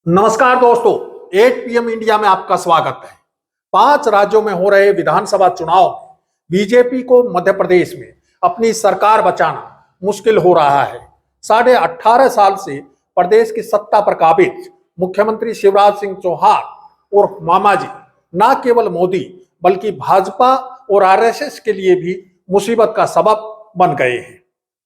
नमस्कार दोस्तों, 8 PM India में आपका स्वागत है। 5 राज्यों में हो रहे विधानसभा चुनाव में बीजेपी को मध्य प्रदेश में अपनी सरकार बचाना मुश्किल हो रहा है। 18.5 साल से प्रदेश की सत्ता पर काबिज मुख्यमंत्री शिवराज सिंह चौहान और मामाजी न केवल मोदी बल्कि भाजपा और आरएसएस के लिए भी मुसीबत का सबब बन गए हैं।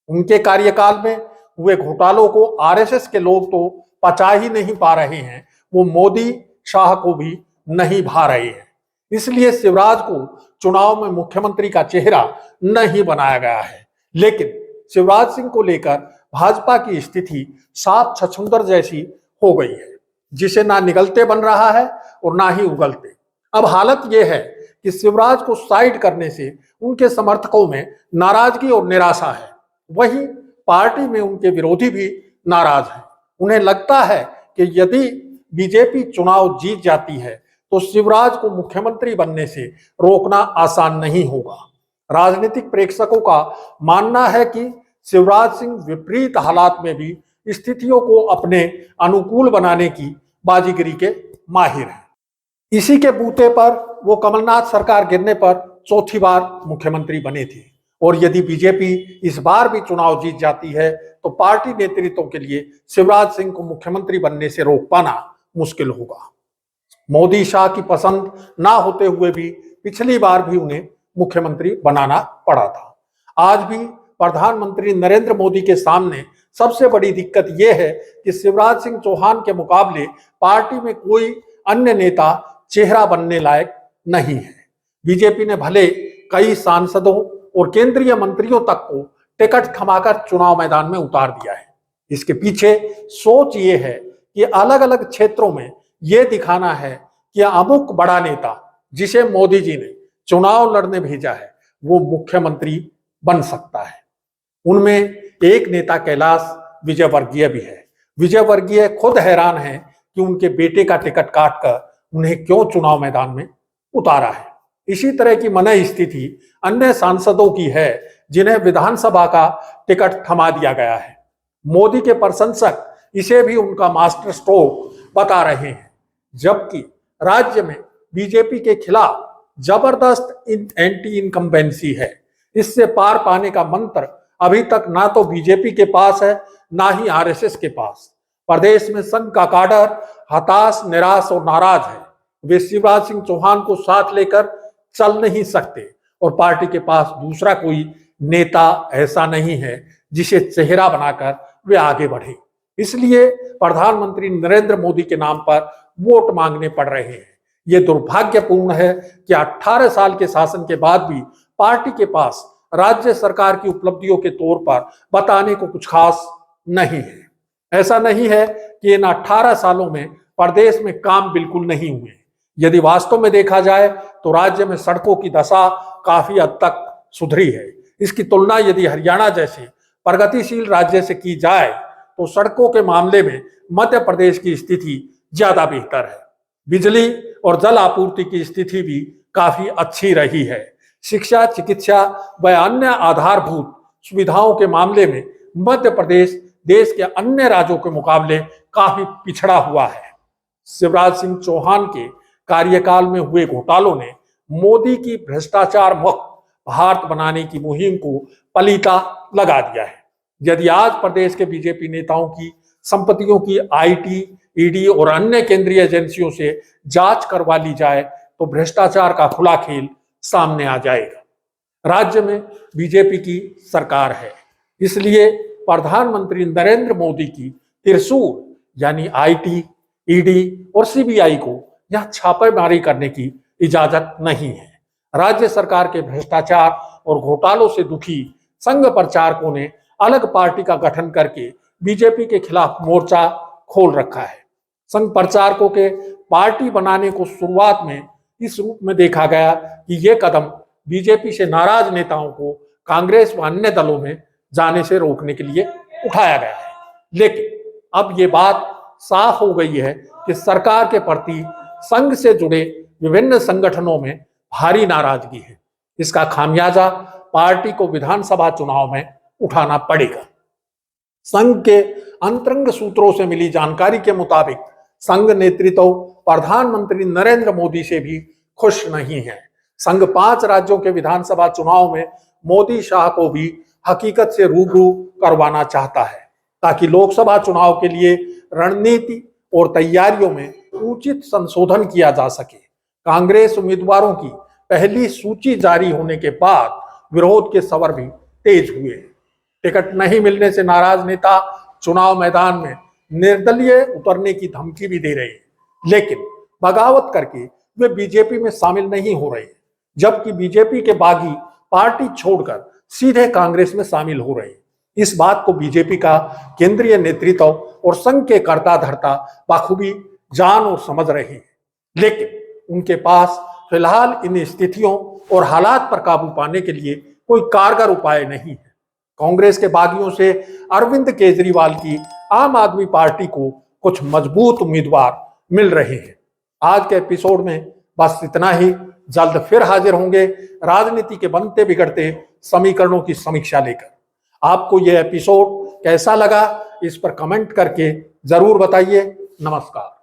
उनके कार्यकाल में हुए घोटालों को आरएसएस के लोग तो पचा ही नहीं पा रहे हैं, वो मोदी शाह को भी नहीं भा रहे हैं। इसलिए शिवराज को चुनाव में मुख्यमंत्री का चेहरा नहीं बनाया गया है। लेकिन शिवराज सिंह को लेकर भाजपा की स्थिति साफ छछूंदर जैसी हो गई है, जिसे ना निगलते बन रहा है और ना ही उगलते। अब हालत यह है कि शिवराज को साइड करने से उनके समर्थकों में नाराजगी और निराशा है। वहीं पार्टी में उनके विरोधी भी नाराज हैं। उन्हें लगता है कि यदि बीजेपी चुनाव जीत जाती है तो शिवराज को मुख्यमंत्री बनने से रोकना आसान नहीं होगा। राजनीतिक प्रेक्षकों का मानना है कि शिवराज सिंह विपरीत हालात में भी स्थितियों को अपने अनुकूल बनाने की बाजीगरी के माहिर हैं। इसी के बूते पर वो कमलनाथ सरकार गिरने पर चौथी बार मुख्यमंत्री बने थे और यदि बीजेपी इस बार भी चुनाव जीत जाती है तो पार्टी नेतृत्व के लिए शिवराज सिंह को मुख्यमंत्री बनने से रोक पाना मुश्किल होगा। मोदी शाह की पसंद ना होते हुए भी पिछली बार भी उन्हें मुख्यमंत्री बनाना पड़ा था। आज भी प्रधानमंत्री नरेंद्र मोदी के सामने सबसे बड़ी दिक्कत यह है कि शिवराज सिंह चौहान के मुकाबले पार्टी में कोई अन्य नेता चेहरा बनने लायक नहीं है। बीजेपी ने भले कई सांसदों और केंद्रीय मंत्रियों तक को टिकट थमाकर चुनाव मैदान में उतार दिया है। इसके पीछे सोच ये है कि अलग अलग क्षेत्रों में यह दिखाना है कि अमुक बड़ा नेता जिसे मोदी जी ने चुनाव लड़ने भेजा है वो मुख्यमंत्री बन सकता है। उनमें एक नेता कैलाश विजयवर्गीय भी है। विजयवर्गीय खुद हैरान है कि उनके बेटे का टिकट काटकर उन्हें क्यों चुनाव मैदान में उतारा है। इसी तरह की मन स्थिति अन्य सांसदों की है जिन्हें विधानसभा का टिकट थमा दिया गया है। मोदी के प्रशंसक इसे भी उनका मास्टर स्ट्रोक बता रहे हैं, जबकि राज्य में बीजेपी के खिलाफ जबरदस्त एंटी इनकम्बेंसी है। इससे पार पाने का मंत्र अभी तक ना तो बीजेपी के पास है ना ही आरएसएस के पास। प्रदेश में संघ का काडर हताश, निराश और नाराज है। वे शिवराज सिंह चौहान को साथ लेकर चल नहीं सकते और पार्टी के पास दूसरा कोई नेता ऐसा नहीं है जिसे चेहरा बनाकर वे आगे बढ़े। इसलिए प्रधानमंत्री नरेंद्र मोदी के नाम पर वोट मांगने पड़ रहे हैं। ये दुर्भाग्यपूर्ण है कि 18 साल के शासन के बाद भी पार्टी के पास राज्य सरकार की उपलब्धियों के तौर पर बताने को कुछ खास नहीं है। ऐसा नहीं है कि इन 18 सालों में प्रदेश में काम बिल्कुल नहीं हुए। यदि वास्तव में देखा जाए तो राज्य में सड़कों की दशा काफी हद तक सुधरी है। इसकी तुलना यदि हरियाणा जैसे प्रगतिशील राज्य से की जाए तो सड़कों के मामले में मध्य प्रदेश की स्थिति ज्यादा बेहतर है। बिजली और जल आपूर्ति की स्थिति भी काफी अच्छी रही है। शिक्षा, चिकित्सा व अन्य आधारभूत सुविधाओं के मामले में मध्य प्रदेश देश के अन्य राज्यों के मुकाबले काफी पिछड़ा हुआ है। शिवराज सिंह चौहान के कार्यकाल में हुए घोटालों ने मोदी की भ्रष्टाचार मुक्त भारत बनाने की मुहिम को पलीता लगा दिया है। यदि आज प्रदेश के बीजेपी नेताओं की संपत्तियों की आईटी, ईडी और अन्य केंद्रीय एजेंसियों से जांच करवा ली जाए तो भ्रष्टाचार का खुला खेल सामने आ जाएगा। राज्य में बीजेपी की सरकार है, इसलिए प्रधानमंत्री नरेंद्र मोदी की त्रिशूल यानी आईटी, ईडी और सीबीआई को यह छापेमारी करने की इजाजत नहीं है। राज्य सरकार के भ्रष्टाचार और घोटालों से दुखी संघ प्रचारकों ने अलग पार्टी का गठन करके बीजेपी के खिलाफ मोर्चा खोल रखा है। संघ प्रचारकों के पार्टी बनाने को शुरुआत में इस रूप में देखा गया कि यह कदम बीजेपी से नाराज नेताओं को कांग्रेस व अन्य दलों में जाने से रोकने के लिए उठाया गया है। लेकिन अब ये बात साफ हो गई है कि सरकार के प्रति संघ से जुड़े विभिन्न संगठनों में भारी नाराजगी है। इसका खामियाजा पार्टी को विधानसभा चुनाव में उठाना पड़ेगा। संघ के अंतरंग सूत्रों से मिली जानकारी के मुताबिक संघ नेतृत्व प्रधानमंत्री नरेंद्र मोदी से भी खुश नहीं है। संघ 5 राज्यों के विधानसभा चुनाव में मोदी शाह को भी हकीकत से रूबरू करवाना चाहता है, ताकि लोकसभा चुनाव के लिए रणनीति और तैयारियों में उचित संशोधन किया जा सके। कांग्रेस उम्मीदवारों की पहली सूची जारी होने के बाद विरोध के स्वर भी तेज हुए। टिकट नहीं मिलने से नाराज नेता चुनाव मैदान में निर्दलीय उतरने की धमकी भी दे रहे हैं, लेकिन बगावत करके वे बीजेपी में शामिल नहीं हो रहे, जबकि बीजेपी के बागी पार्टी छोड़कर सीधे कांग्रेस में शामिल हो रहे हैं। इस बात को बीजेपी का केंद्रीय नेतृत्व और संघ के कर्ता धर्ता बखूबी जान और समझ रहे हैं, लेकिन उनके पास फिलहाल इन स्थितियों और हालात पर काबू पाने के लिए कोई कारगर उपाय नहीं है। कांग्रेस के बागियों से अरविंद केजरीवाल की आम आदमी पार्टी को कुछ मजबूत उम्मीदवार मिल रहे हैं। आज के एपिसोड में बस इतना ही। जल्द फिर हाजिर होंगे राजनीति के बनते बिगड़ते समीकरणों की समीक्षा लेकर। आपको यह एपिसोड कैसा लगा, इस पर कमेंट करके जरूर बताइए। नमस्कार।